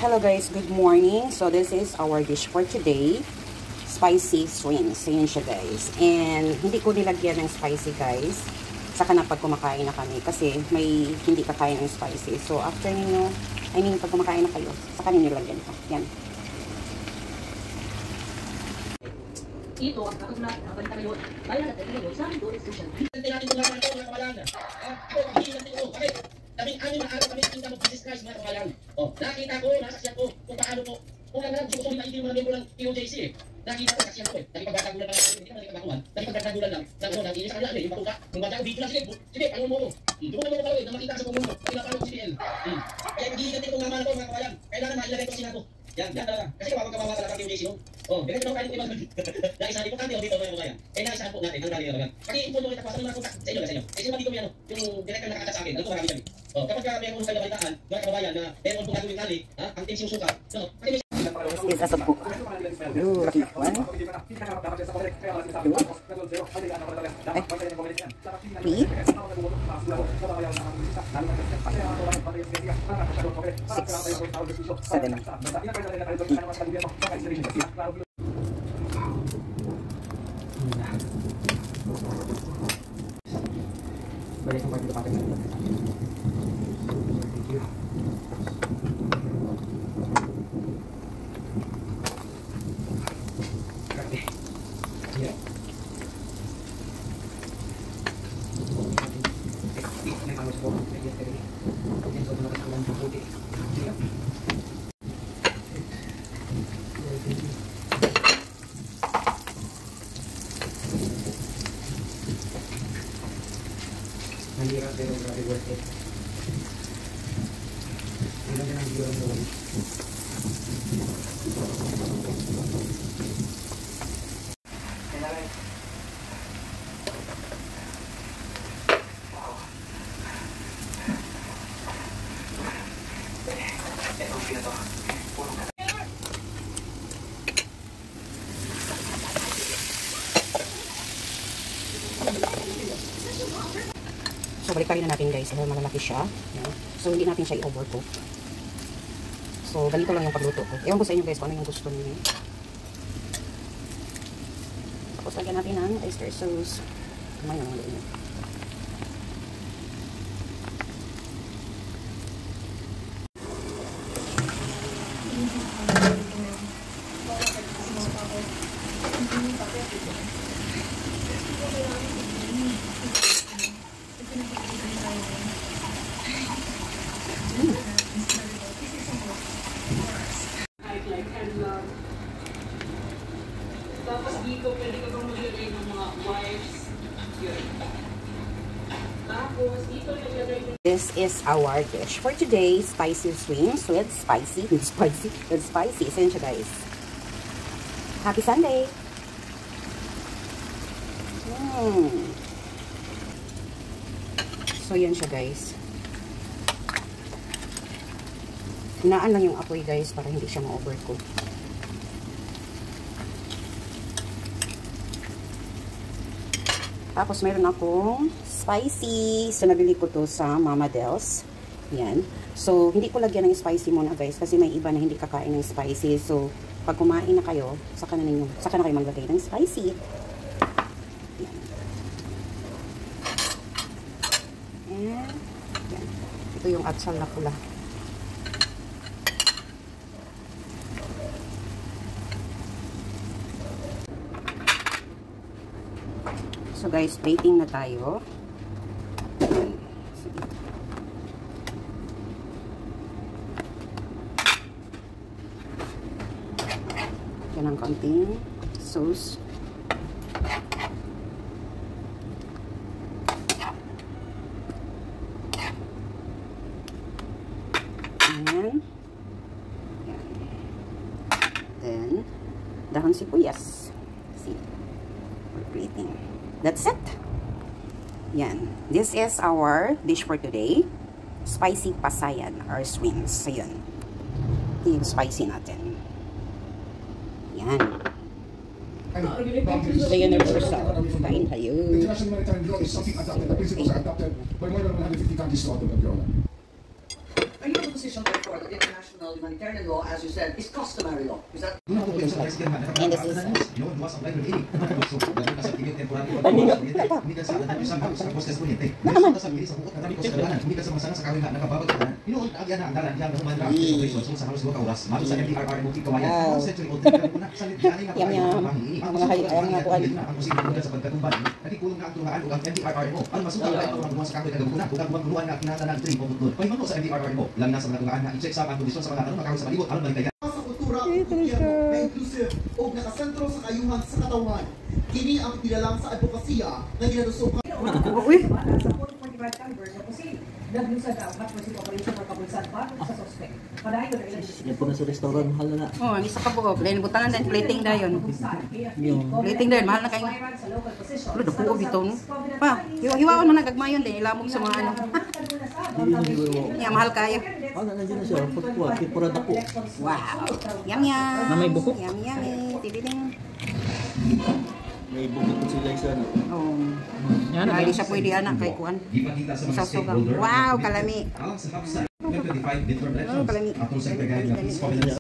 Hello guys, good morning. So this is our dish for today. Spicy shrimps. Ayan siya guys. And hindi ko nilagyan ng spicy guys. Saka na pag kumakain na kami. Kasi may hindi kakain ng spicy. So after ninyo, pag kumakain na kayo, saka ninyo lagyan ito. Yan. Ito ang katulad ng balik kayo. Bayan at kayo sa amin doon station. Hindi natin kung naman ito mga kawalan. Ako, hindi natin ko. Bakit? Kaming amin na araw kami tingnan mo Jesus Christ mga kawalan. Nakita ko, nasaksiyan ko kung paano po. Kung lang gusto ko maitin mga member ng POJC eh. Nakita ko, saksiyan ko eh. Nagipagbagulan lang ako, hindi naman nagipagbagulan. Nagipagbagulan lang. Ng inis sa kanila, yung patuka. Kung bata ko dito lang, sige, pangon mo ko. Doon naman ako na makita sa pumuno mo. Pinapalo ko si PL. Kaya hindi natin kung naman ako mga kawalan. Kailangan mailagay ko sinato. Yan talaga. Kasi kawawa talaga ang POJC no? Ganito naman kayo ibang dahil sa importante o dito mga kabayan. Naisahan po natin ang dali naman. Pag-i-inform mo kita pa sa mga kontak sa inyo sa inyo. Kasi dito may yung direkta nakakata sa akin. Ano po marami kami. Kapag mayroon kayo nabalitaan, mga kababayan na meron po gagawin nali, ang team sinusuka. This is a sabuk. Lucky one. 3, 6, 7, 8. Balik ang pagkita patin. Thank you. Okay. Yeah. May mawas po. Lagyan tayo. Lagyan ko na kasi lang puti. Yeah. Mahirap pero grabe worth it. Ilan na ang view ang doon. So, balik-tarin na natin guys. Dahil malalaki siya. Yan. So, hindi natin siya i-overcook. So, ganito lang yung pagluto ko. Ewan ko sa inyo guys kung ano yung gusto niyo. Tapos, lagyan natin ng oyster sauce. Kamay naman doon. Tapos dito, pwede ka bang maglagay ng mga wipes. Yun. Tapos dito, naglagay ng... This is our dish for today. Spicy shrimps with spicy. With spicy. So, yun siya guys. Happy Sunday! So, yun siya guys. Hinaan lang yung apoy guys para hindi siya ma-overcook. Tapos, mayroon akong spicy. So, nabili ko to sa Mama Del's. Yan. So, hindi ko lagyan ng spicy muna guys. Kasi may iba na hindi kakain ng spicy. So, pag kumain na kayo, saka na kayo maglagay ng spicy. Yan. And, yan. Ito yung atsal na pula. So guys, plating na tayo. Yan ang konting sauce. And then dahon sibuyas. See, we're plating. That's it. Yan. This is our dish for today. Spicy pasayan or shrimps. So, yun. Ito yung spicy natin. Yan. The universal. Kain tayo. The international maritime law is something adopted. The principles are adopted by more than 150 countries throughout the world. Are you able to position, therefore, that international humanitarian law, as you said, is customary law. Is that? And this is... Yum yum. Ang mga hayop, ang mga kuwan. Sa kultura ug gobyerno na inclusive o nakasentro sa kayuhan sa katawan. Kini ang kilalang sa advokasya nga ginadusok Uy! Yan po na sa restaurant, mahal na na. Oh, ang isa ka po. Plain butangan din. Plating da yun. Plating da yun. Mahal na kayo. Wala, nakuha bito. Pa, hiwaon mo na gagmayon din. Ilamog sa mga ano. Yeah, mahal kayo. Ah, nandiyan na siya. Pagkuha, kipurad ako. Wow. Yum yum. Na may buhok? Yum yum. Tibiling. May bukod po sila isa, no? Oh. Hindi siya pwede anak kay Kuan. Sa sugang. Wow, kalami. Ang sa kapsa, 25 midterm elections, kalami. atong sa kagaya ng peace covenant